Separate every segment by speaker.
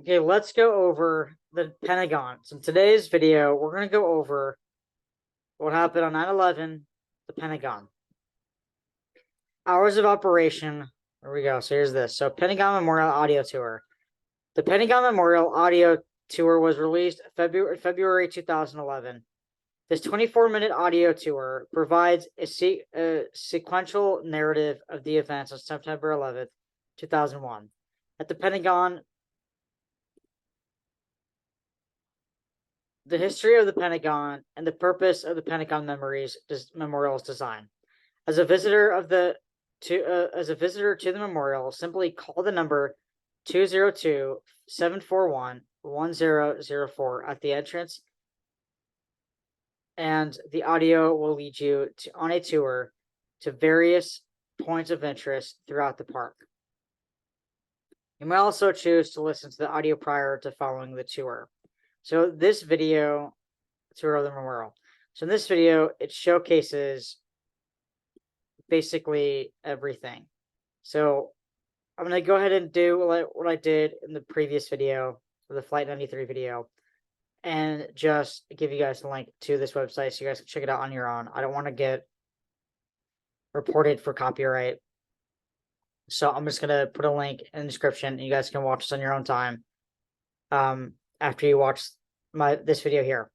Speaker 1: Okay, let's go over the Pentagon. So in today's video, we're going to go over what happened on 9/11, the Pentagon. Hours of operation. There we go. So here's this. So Pentagon Memorial Audio Tour. The Pentagon Memorial Audio Tour was released February 2011. This 24-minute audio tour provides a sequential narrative of the events on September 11th, 2001. At the Pentagon, the history of the Pentagon and the purpose of the Pentagon Memorial's design. As a visitor to the memorial, simply call the number 202-741-1004 at the entrance, and the audio will lead you on a tour to various points of interest throughout the park. You may also choose to listen to the audio prior to following the tour. So this video, tour of the memorial. So in this video, it showcases basically everything. So I'm going to go ahead and do what I did in the previous video, the Flight 93 video, and just give you guys the link to this website so you guys can check it out on your own. I don't want to get reported for copyright. So I'm just going to put a link in the description, and you guys can watch this on your own time after you watch this video here.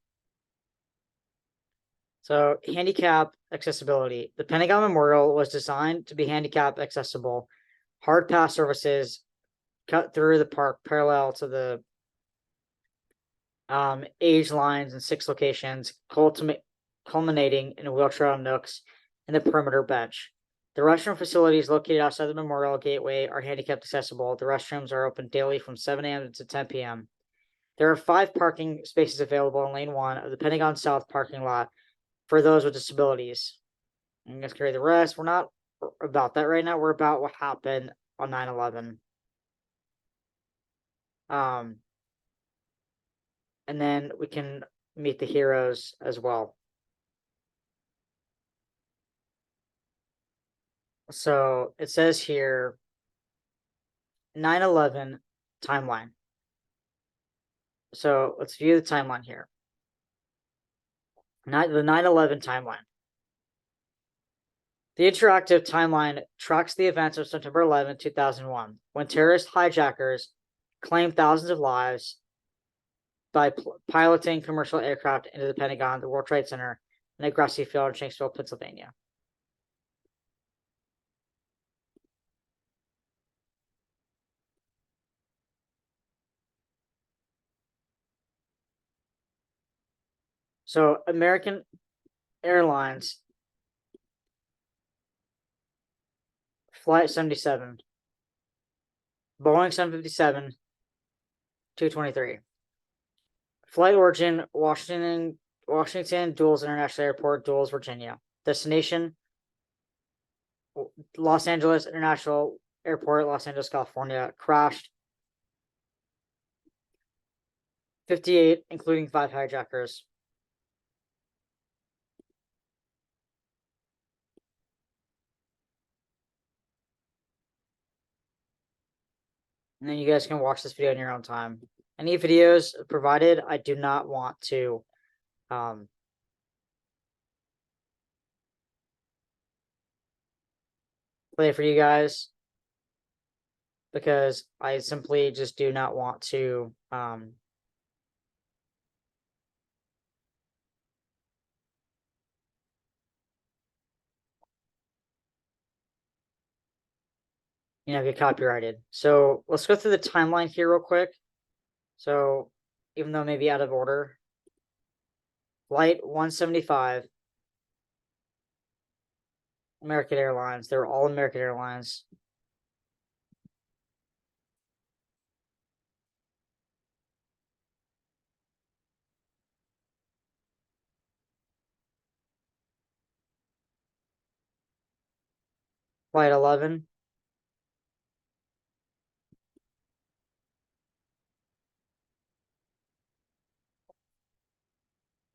Speaker 1: So handicap accessibility. The Pentagon Memorial was designed to be handicap accessible. Hard pass services cut through the park parallel to the age lines in 6 locations, culminating in wheelchair nooks and the perimeter bench. The restroom facilities located outside the Memorial Gateway are handicapped accessible. The restrooms are open daily from 7 a.m. to 10 p.m. There are 5 parking spaces available in Lane 1 of the Pentagon South parking lot for those with disabilities. I'm going to carry the rest. We're not about that right now. We're about what happened on 9/11. And then we can meet the heroes as well. So it says here 9/11 timeline. So let's view the timeline here. The 9/11 timeline. The interactive timeline tracks the events of September 11, 2001, when terrorist hijackers claimed thousands of lives by piloting commercial aircraft into the Pentagon, the World Trade Center, and a grassy field in Shanksville, Pennsylvania. So American Airlines Flight 77, Boeing 757, 223. Flight origin, Washington Dulles International Airport, Dulles, Virginia. Destination, Los Angeles International Airport, Los Angeles, California. Crashed 58, including 5 hijackers. And then you guys can watch this video in your own time. Any videos provided, I do not want to play for you guys, because I simply just do not want to get copyrighted. So let's go through the timeline here real quick. So even though maybe out of order, Flight 175, American Airlines. They were all American Airlines. Flight 11.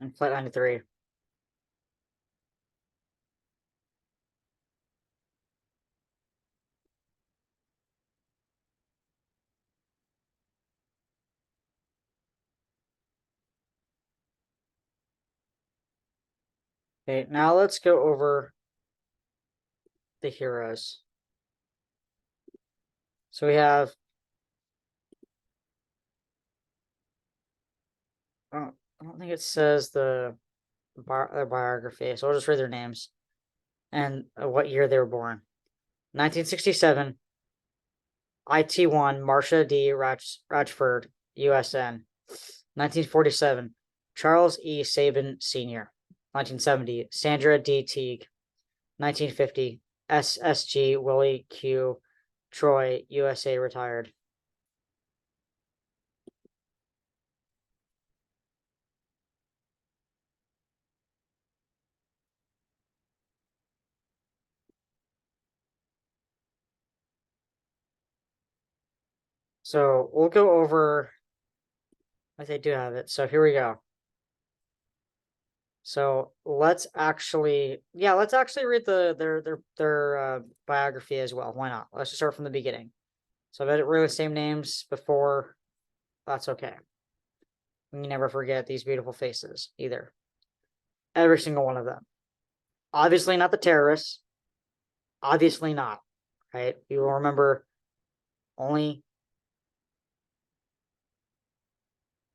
Speaker 1: And Flight 93. Okay, now let's go over the heroes. So we have I don't think it says their biography, so I'll just read their names and what year they were born. 1967, IT1 Marcia D. Ratchford, USN. 1947, Charles E. Sabin Sr. 1970, Sandra D. Teague. 1950, SSG Willie Q. Troy, USA, retired. So we'll go over. I think I do have it. So here we go. So let's actually read their biography as well. Why not? Let's just start from the beginning. So I bet it really the same names before. That's okay. You never forget these beautiful faces either. Every single one of them. Obviously not the terrorists. Obviously not. Right? You will remember only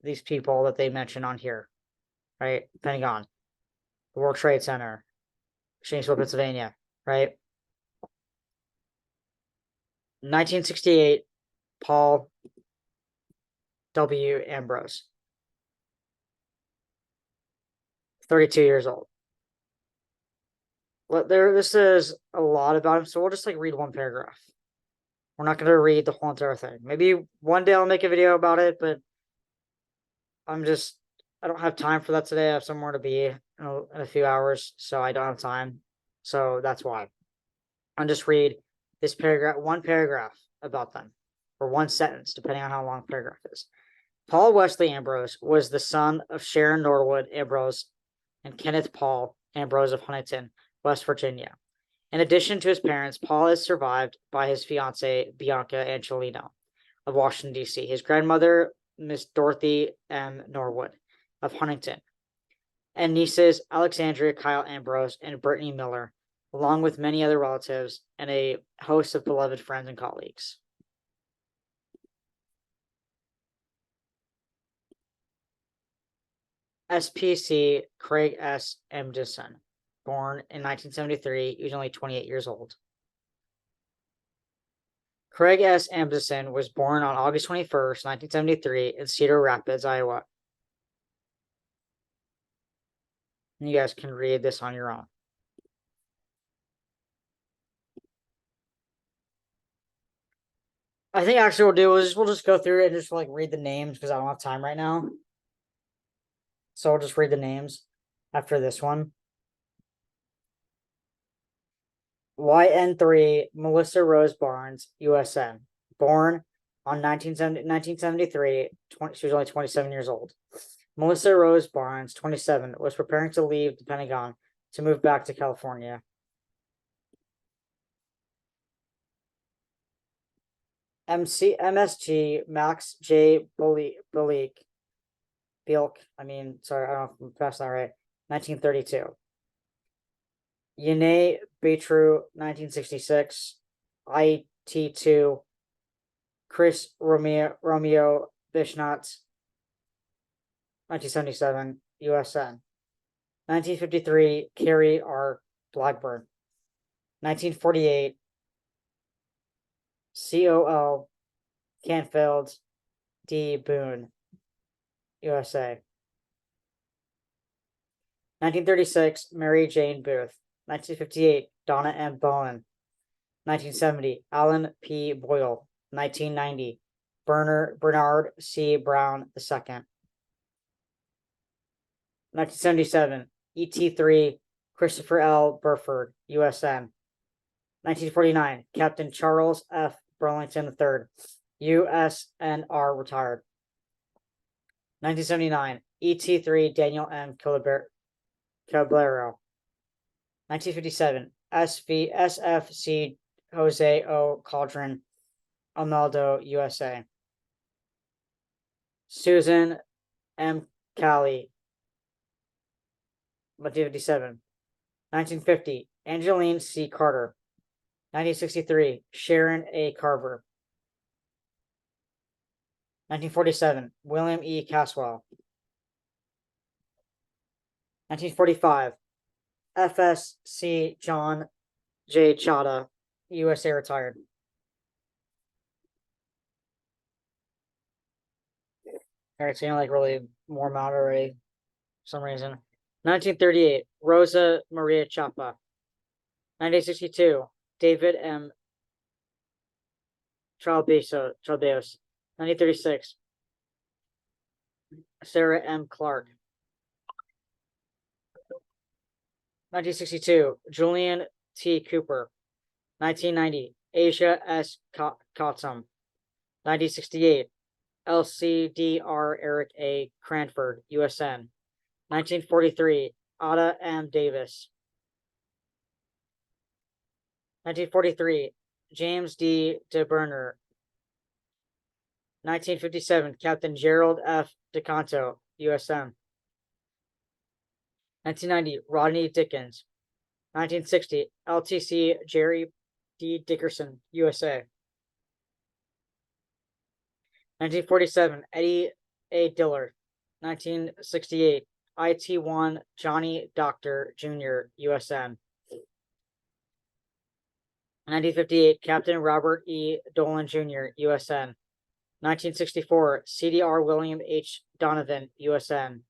Speaker 1: these people that they mention on here. Right? Pentagon, the World Trade Center, Shanesville, Pennsylvania. Right? 1968, Paul W. Ambrose, 32 years old. This is a lot about him, so we'll just read one paragraph. We're not going to read the whole entire thing. Maybe one day I'll make a video about it, but I don't have time for that today. I have somewhere to be in a few hours, so I don't have time. So that's why. I'll just read this paragraph, one paragraph about them, or one sentence, depending on how long the paragraph is. Paul Wesley Ambrose was the son of Sharon Norwood Ambrose and Kenneth Paul Ambrose of Huntington, West Virginia. In addition to his parents, Paul is survived by his fiancée, Bianca Angelino of Washington, D.C., his grandmother, Miss Dorothy M. Norwood of Huntington, and nieces Alexandria Kyle Ambrose and Brittany Miller, along with many other relatives and a host of beloved friends and colleagues. SPC Craig S. Amundsen, born in 1973, he was only 28 years old. Craig S. Amundsen was born on August 21st, 1973, in Cedar Rapids, Iowa. You guys can read this on your own. I think actually we'll just go through it and just read the names because I don't have time right now. So I'll just read the names after this one. YN3 Melissa Rose Barnes, USN, born on 1973. She was only 27 years old. Melissa Rose Barnes, 27, was preparing to leave the Pentagon to move back to California. MSG Max J. Bilk. I don't know if I'm pronouncing that right. 1932. Yene Betru, 1966. IT2. Chris Romeo Bishnot, 1977, USN. 1953, Carrie R. Blackburn. 1948, COL Canfield D. Boone, USA. 1936, Mary Jane Booth. 1958, Donna M. Bowen. 1970, Alan P. Boyle. 1990, Bernard C. Brown II. 1977, ET3, Christopher L. Burford, USN. 1949, Captain Charles F. Burlington III, USNR, retired. 1979, ET3, Daniel M. Caballero. 1957, SFC Jose O. Caldron, Amaldo, USA. Susan M. Cali, 1957. 1950, Angeline C. Carter. 1963, Sharon A. Carver. 1947, William E. Caswell. 1945, FSC John J. Chada, USA retired. All right, so you like really warm out already for some reason. 1938, Rosa Maria Chapa. 1962, David M. Chalbeos. 1936, Sarah M. Clark. 1962, Julian T. Cooper. 1990, Asia S. Kotzum. 1968, LCDR Eric A. Cranford, USN. 1943, Ada M. Davis. 1943, James D. DeBerner. 1957, Captain Gerald F. DeCanto, USM. 1990, Rodney Dickens. 1960, LTC Jerry D. Dickerson, USA. 1947, Eddie A. Dillard. 1968, IT1 Johnny Doctor Jr., USN. 1958, Captain Robert E. Dolan Jr., USN. 1964, CDR William H. Donovan, USN.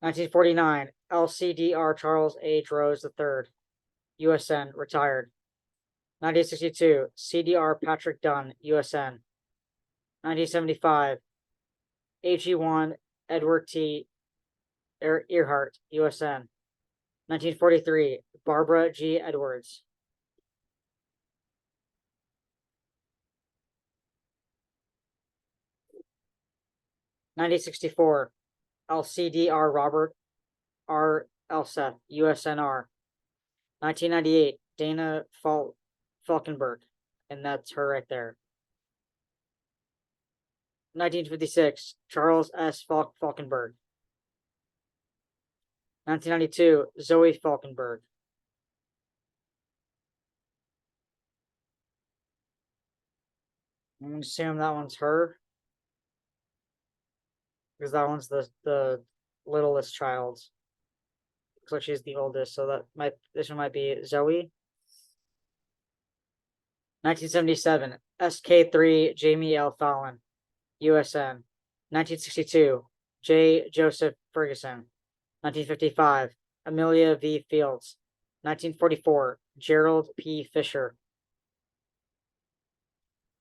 Speaker 1: 1949, LCDR Charles H. Rose III, USN, retired. 1962, CDR Patrick Dunn, USN. 1975, AG1 Edward T. Earhart, USN. 1943, Barbara G. Edwards. 1964, LCDR Robert R. Elseth, USNR. 1998, Dana Falkenberg, and that's her right there. 1956, Charles S. Falkenberg. 1992, Zoe Falkenberg. I'm gonna assume that one's her, because that one's the littlest child. Looks like she's the oldest, so this one might be Zoe. 1977, SK3 Jamie L. Fallon, USN. 1962, J. Joseph Ferguson. 1955, Amelia V. Fields. 1944, Gerald P. Fisher.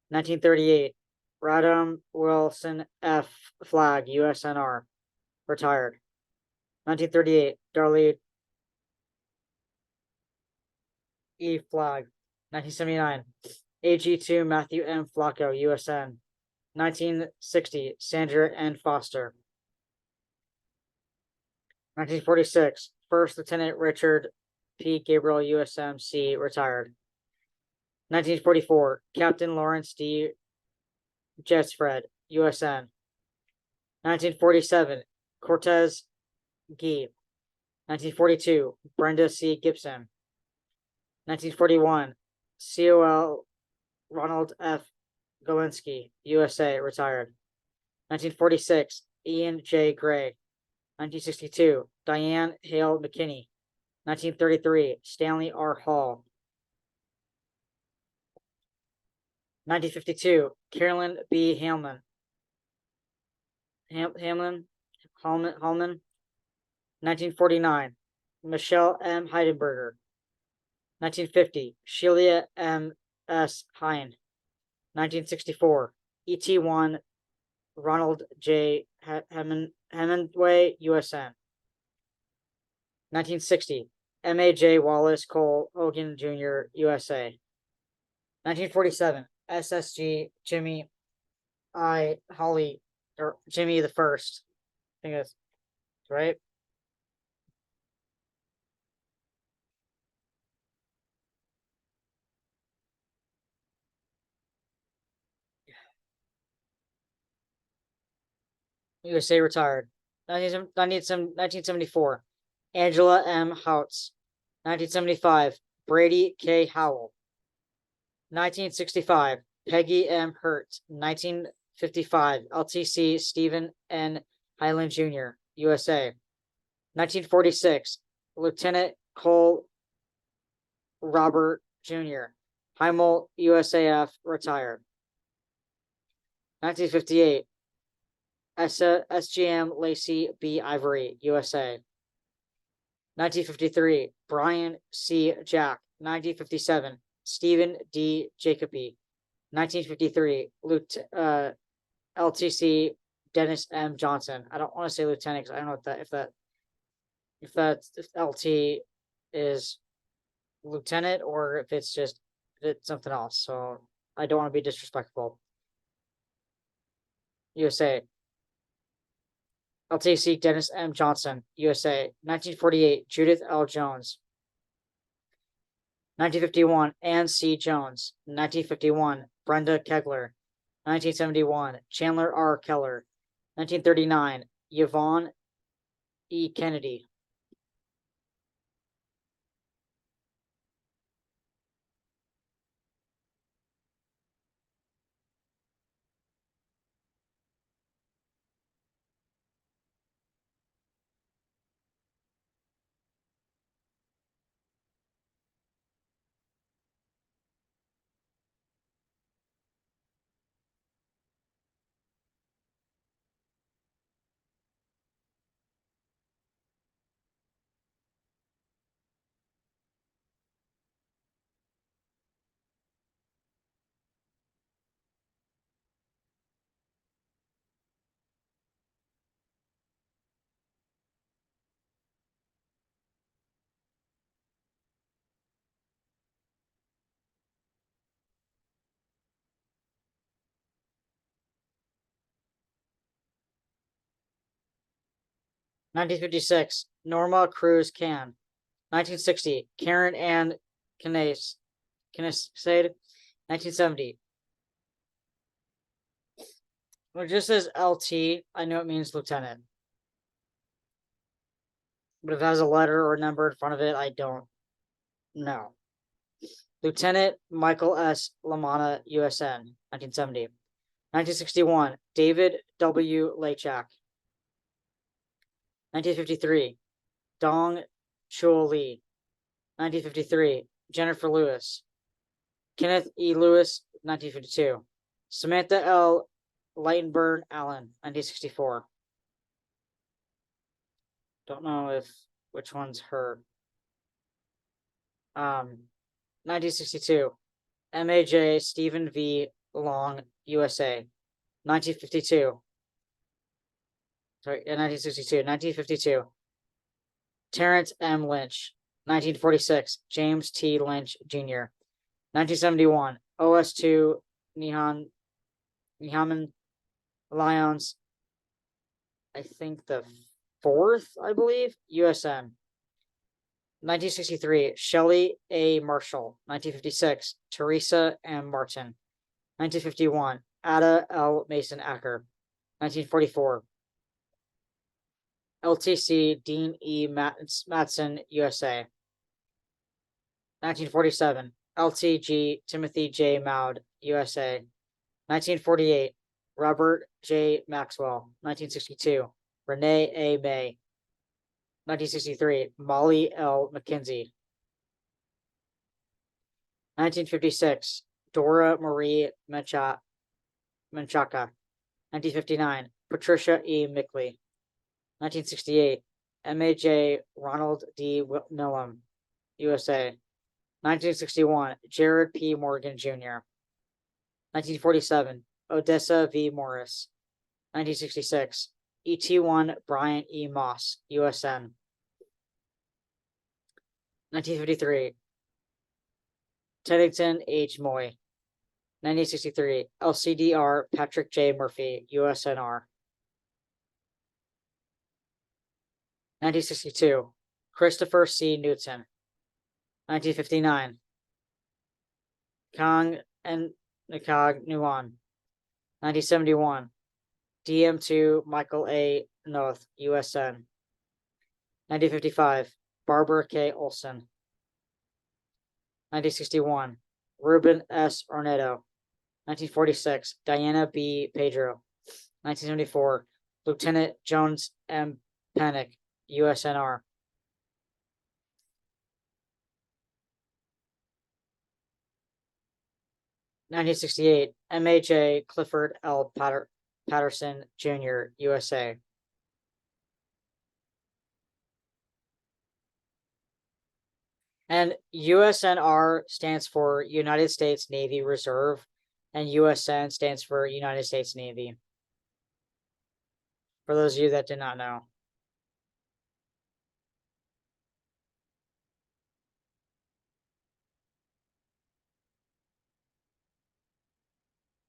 Speaker 1: 1938, Radham Wilson F. Flag, USNR, retired. 1938, Darlene E. Flag. 1979, AG2 Matthew M. Flacco, USN. 1960, Sandra N. Foster. 1946, First Lieutenant Richard P. Gabriel, USMC, retired. 1944, Captain Lawrence D. Jetsfred, USN. 1947, Cortez Gee. 1942, Brenda C. Gibson. 1941, COL Ronald F. Golinsky, USA, retired. 1946, Ian J. Gray. 1962, Diane Hale McKinney. 1933, Stanley R. Hall. 1952, Carolyn B. Hallman. 1949, Michelle M. Heidenberger. 1950, Sheila M. S. Hine. 1964, ET1 Ronald J. Hemingway, USN. 1960, M.A.J. Wallace Cole Hogan Jr., USA. 1947, SSG Jimmy I. Holly, or Jimmy the First. I think that's right. USA retired. 1974, Angela M. Houts. 1975, Brady K. Howell. 1965, Peggy M. Hurt. 1955, LTC Stephen N. Highland Jr., USA. 1946, Lieutenant Cole Robert Jr., Heimel, USAF, retired. 1958, SGM Lacey B. Ivory, USA. 1953, Brian C. Jack. 1957, Stephen D. Jacoby. 1953, LTC Dennis M. Johnson. I don't want to say lieutenant because I don't know if LT is lieutenant or if it's something else. So I don't want to be disrespectful. USA. LTC Dennis M. Johnson, USA. 1948, Judith L. Jones. 1951, Ann C. Jones. 1951, Brenda Kegler. 1971, Chandler R. Keller. 1939, Yvonne E. Kennedy. (1956) Norma Cruz Can. 1960, Karen Ann Kinnace. 1970. When it just says LT, I know it means lieutenant. But if it has a letter or a number in front of it, I don't know. Lieutenant Michael S. Lamana, USN, 1970. 1961, David W. Lachak. 1953, Dong Chul Lee. 1953, Jennifer Lewis. Kenneth E. Lewis, 1952. Samantha L. Lightenburn Allen, 1964. Don't know which one's her. 1962, MAJ Stephen V. Long, USA. 1952. Sorry, 1962. 1952, Terrence M. Lynch. 1946, James T. Lynch, Jr. 1971, OS2 Nihaman Lions, I think the 4th, I believe, USN. 1963, Shelley A. Marshall. 1956, Teresa M. Martin. 1951, Ada L. Mason Acker. 1944, LTC Dean E. Matson, USA. 1947, LTG Timothy J. Maud, USA. 1948, Robert J. Maxwell. 1962, Renee A. May. 1963, Molly L. McKenzie. 1956, Dora Marie Menchaca. 1959, Patricia E. Mickley. 1968, MAJ Ronald D. Nillum, USA. 1961, Jared P. Morgan, Jr. 1947, Odessa V. Morris. 1966, ET1 Brian E. Moss, USN. 1953, Teddington H. Moy. 1963, LCDR Patrick J. Murphy, USNR. 1962, Christopher C. Newton. 1959, Kang and Nikag Nuan. 1971, DM2 Michael A. Noth, USN. 1955, Barbara K. Olson. 1961, Ruben S. Ornedo. 1946, Diana B. Pedro. 1974, Lieutenant Jones M. Panic, USNR. 1968, MHA Clifford L. Patterson, Jr., USA. And USNR stands for United States Navy Reserve, and USN stands for United States Navy. For those of you that did not know.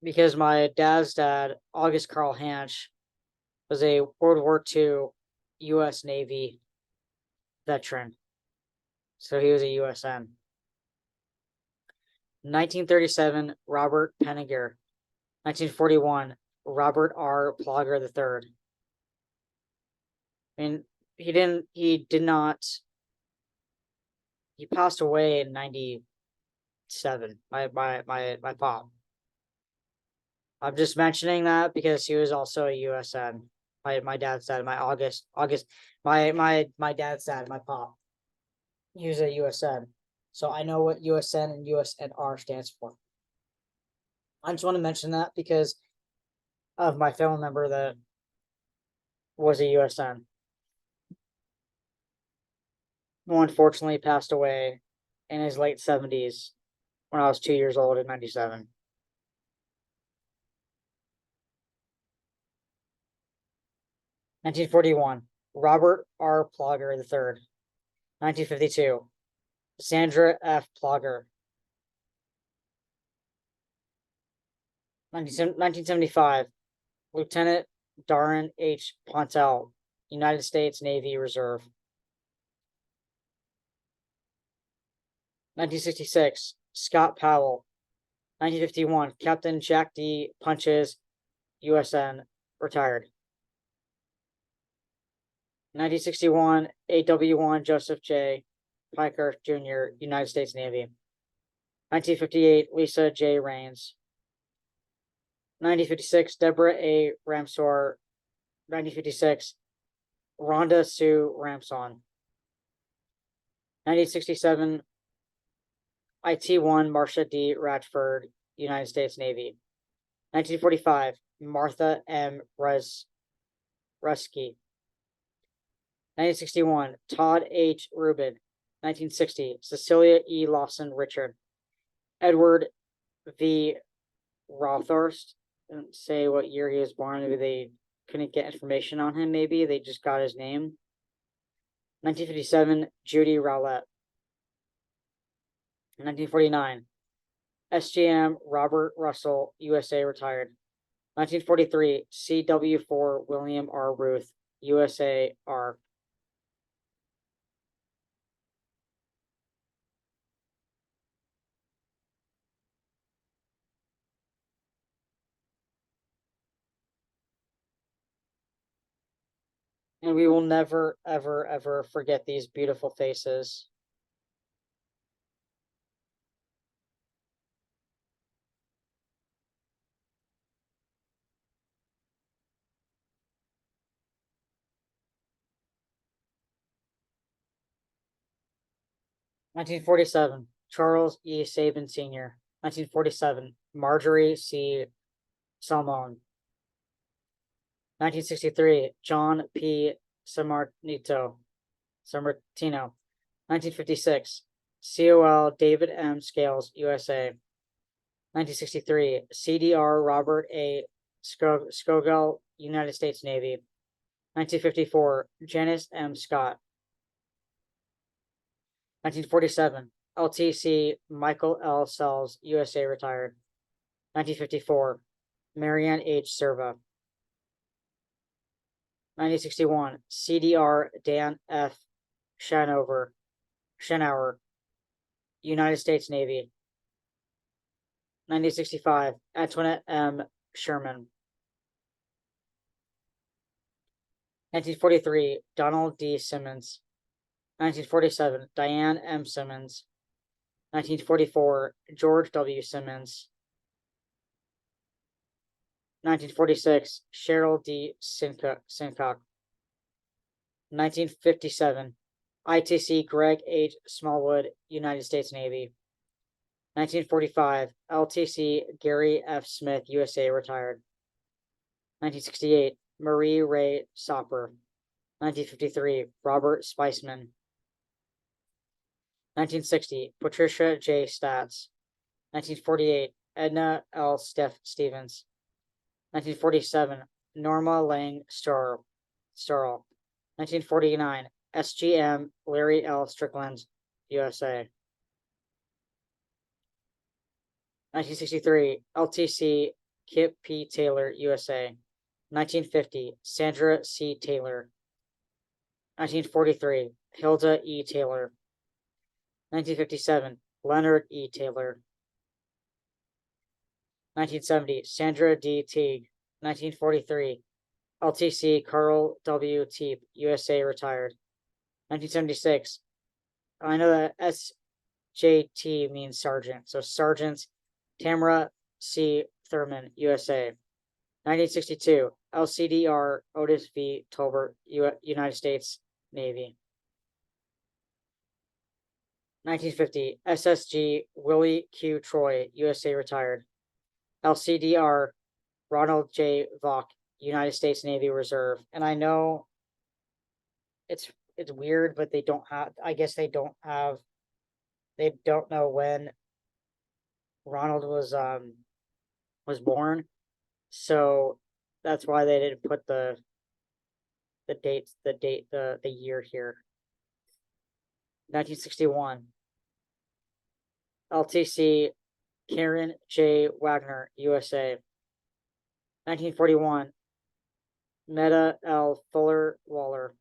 Speaker 1: Because my dad's dad, August Carl Hansch, was a World War II U.S. Navy veteran. So he was a USN. 1937, Robert Penninger. 1941, Robert R. Plogger III. I mean, he passed away in 97, my pop. I'm just mentioning that because he was also a USN. My dad's dad, my dad's dad, my pop. He was a USN. So I know what USN and USNR stands for. I just want to mention that because of my family member that was a USN, who unfortunately passed away in his late 70s when I was 2 years old in 97. (1941) Robert R. Plogger III. 1952, Sandra F. Plogger. 1975, Lieutenant Darren H. Pontel, United States Navy Reserve. 1966, Scott Powell. 1951, Captain Jack D. Punches, USN, retired. 1961, AW1 Joseph J. Piker Jr., United States Navy. 1958, Lisa J. Rains. 1956, Deborah A. Ramsor. 1956, Rhonda Sue Ramson. 1967, IT1 Marcia D. Ratchford, United States Navy. 1945, Martha M. Rusky. 1961, Todd H. Rubin. 1960, Cecilia E. Lawson Richard. Edward V. Rothorst. Didn't say what year he was born. Maybe they couldn't get information on him. Maybe they just got his name. 1957, Judy Rowlett. 1949, SGM Robert Russell, USA, retired. 1943, CW4 William R. Ruth, USA, R. And we will never, ever, ever forget these beautiful faces. (1947) Charles E. Sabin Sr. 1947, Marjorie C. Salmon. 1963, John P. Sammartino. 1956, COL David M. Scales, USA. 1963, CDR Robert A. Skogel, United States Navy. 1954, Janice M. Scott. 1947, LTC Michael L. Sells, USA, retired. 1954, Marianne H. Serva. 1961, CDR Dan F. Schanauer, United States Navy. 1965, Antoinette M. Sherman. 1943, Donald D. Simmons. 1947, Diane M. Simmons. 1944, George W. Simmons. 1946, Cheryl D. Sincock. 1957, ITC Greg H. Smallwood, United States Navy. 1945, LTC Gary F. Smith, USA, retired. 1968, Marie Ray Sopper. 1953, Robert Spiceman. 1960, Patricia J. Stats. 1948, Edna L. Stevens. 1947, Norma Lang Starl. 1949, SGM Larry L. Strickland, USA. 1963, LTC Kip P. Taylor, USA. 1950, Sandra C. Taylor. 1943, Hilda E. Taylor. 1957, Leonard E. Taylor. 1970, Sandra D. Teague. 1943, LTC Carl W. Teep, USA, retired. 1976, I know that SJT means sergeant, so Sergeant Tamara C. Thurman, USA. 1962, LCDR Otis V. Tolbert, United States Navy. 1950, SSG Willie Q. Troy, USA, retired. LCDR Ronald J. Vaughn, United States Navy Reserve. And I know it's weird, but they don't have, I guess they don't know when Ronald was born. So that's why they didn't put the year here. 1961. LTC Karen J. Wagner, USA. 1941. Meta L. Fuller Waller.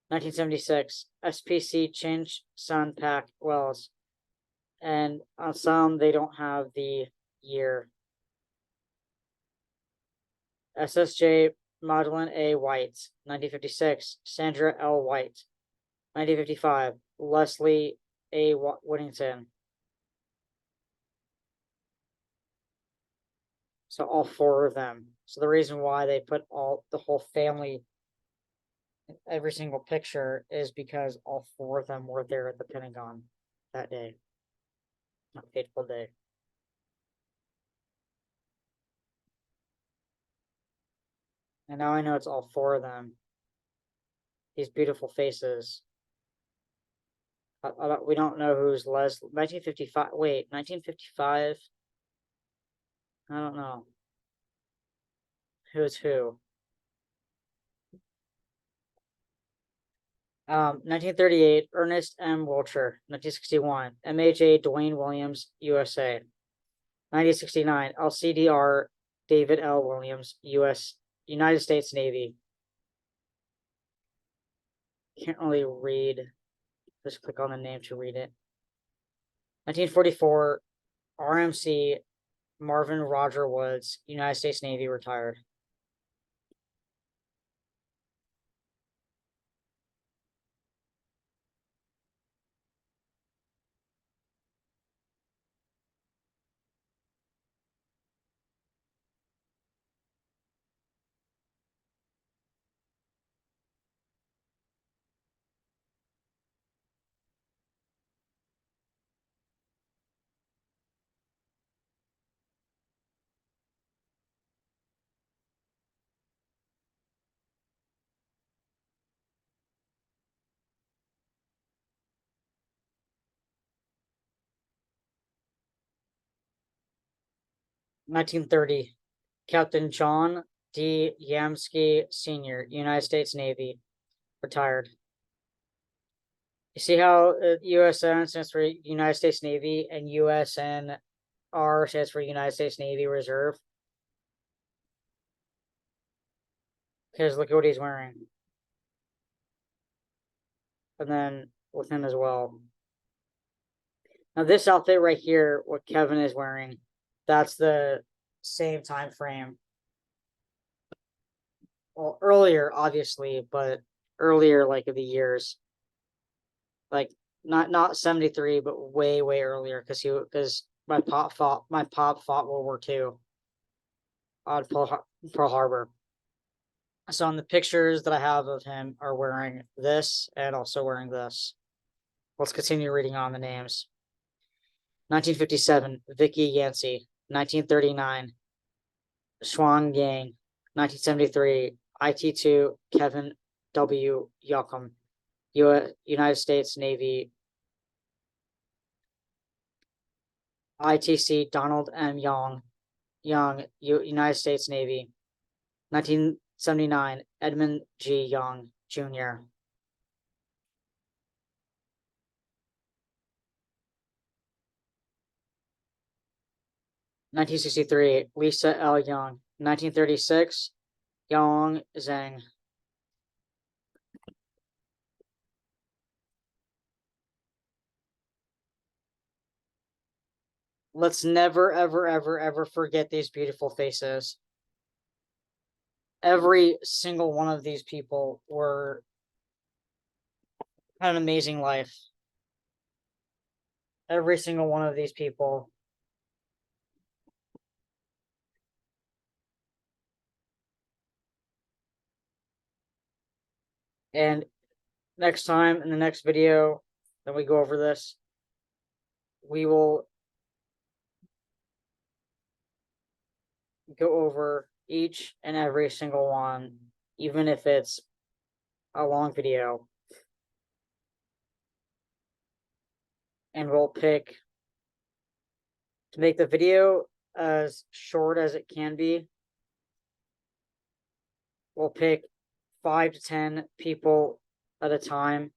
Speaker 1: 1976. SPC Chinch Sun Pack Wells. And on some, they don't have the year. SSJ Magdalene A. White. 1956. Sandra L. White. 1955. Leslie A. Whittington. So all four of them. So the reason why they put the whole family in every single picture is because all four of them were there at the Pentagon that day. A fateful day. And now I know it's all four of them. These beautiful faces. We don't know who's Leslie. 1955. Wait, 1955. I don't know. Who's who? 1938, Ernest M. Wiltshire. 1961, MHA Dwayne Williams, USA. 1969, LCDR David L. Williams, United States Navy. Can't really read. Just click on the name to read it. 1944, RMC Marvin Roger Woods, United States Navy, retired. 1930, Captain John D. Yamsky, Sr., United States Navy, retired. You see how USN stands for United States Navy and USNR stands for United States Navy Reserve? Because look at what he's wearing. And then with him as well. Now this outfit right here, what Kevin is wearing, that's the same time frame. Well, earlier, obviously, but earlier, like of the years, like not 73, but way earlier, because my pop fought World War II on Pearl Harbor. So on the pictures that I have of him are wearing this and also wearing this. Let's continue reading on the names. 1957, Vicky Yancey. 1939, Shuang Yang. 1973, IT2, Kevin W. Yocum, United States Navy. ITC, Donald M. Young, United States Navy. 1979, Edmund G. Young, Jr. 1963, Lisa L. Young. 1936, Yang Zheng. Let's never, ever forget these beautiful faces. Every single one of these people had an amazing life. Every single one of these people. And next time, in the next video that we go over this, we will go over each and every single one, even if it's a long video. And we'll pick, to make the video as short as it can be, we'll pick 5 to 10 people at a time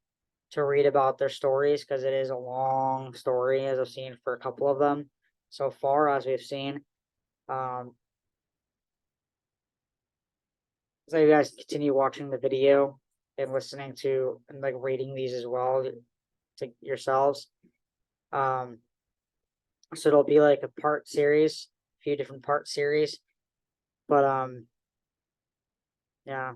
Speaker 1: to read about their stories, because it is a long story, as I've seen for a couple of them so far, as we've seen. So you guys continue watching the video and listening to and like reading these as well to yourselves. So it'll be like a part series, a few different part series. But yeah.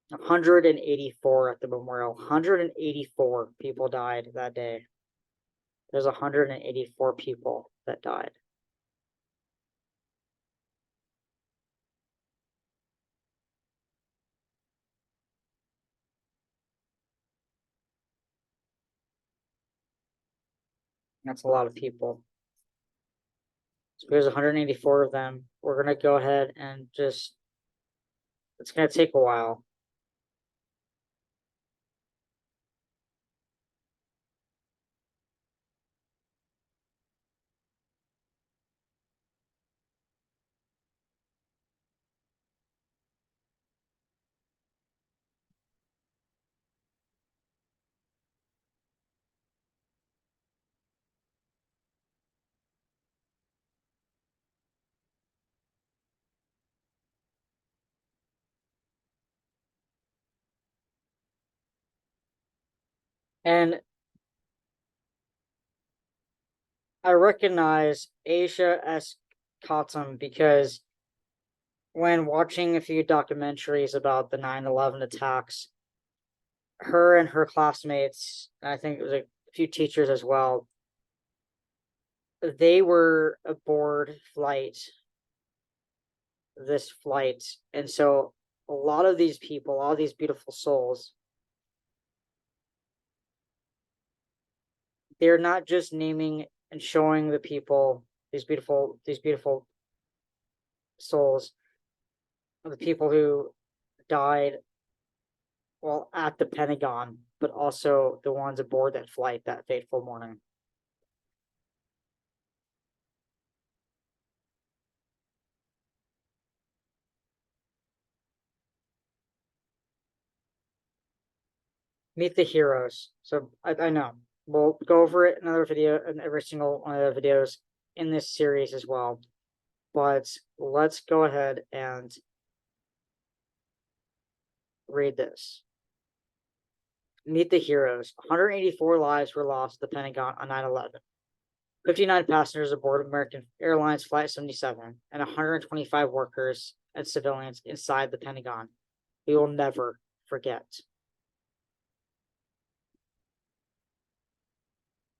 Speaker 1: 184 at the memorial. 184 people died that day. There's 184 people that died. That's a lot of people. So there's 184 of them. We're going to go ahead and just, it's going to take a while. And I recognize Asia S. Khatam because when watching a few documentaries about the 9/11 attacks, her and her classmates, and I think it was a few teachers as well, they were aboard this flight. And so a lot of these people, all these beautiful souls, they're not just naming and showing the people, these beautiful souls, the people who died while at the Pentagon, but also the ones aboard that flight that fateful morning. Meet the heroes. So I know we'll go over it in another video, in every single one of the videos in this series as well. But let's go ahead and read this. Meet the heroes. 184 lives were lost at the Pentagon on 9/11. 59 passengers aboard American Airlines Flight 77 and 125 workers and civilians inside the Pentagon. We will never forget.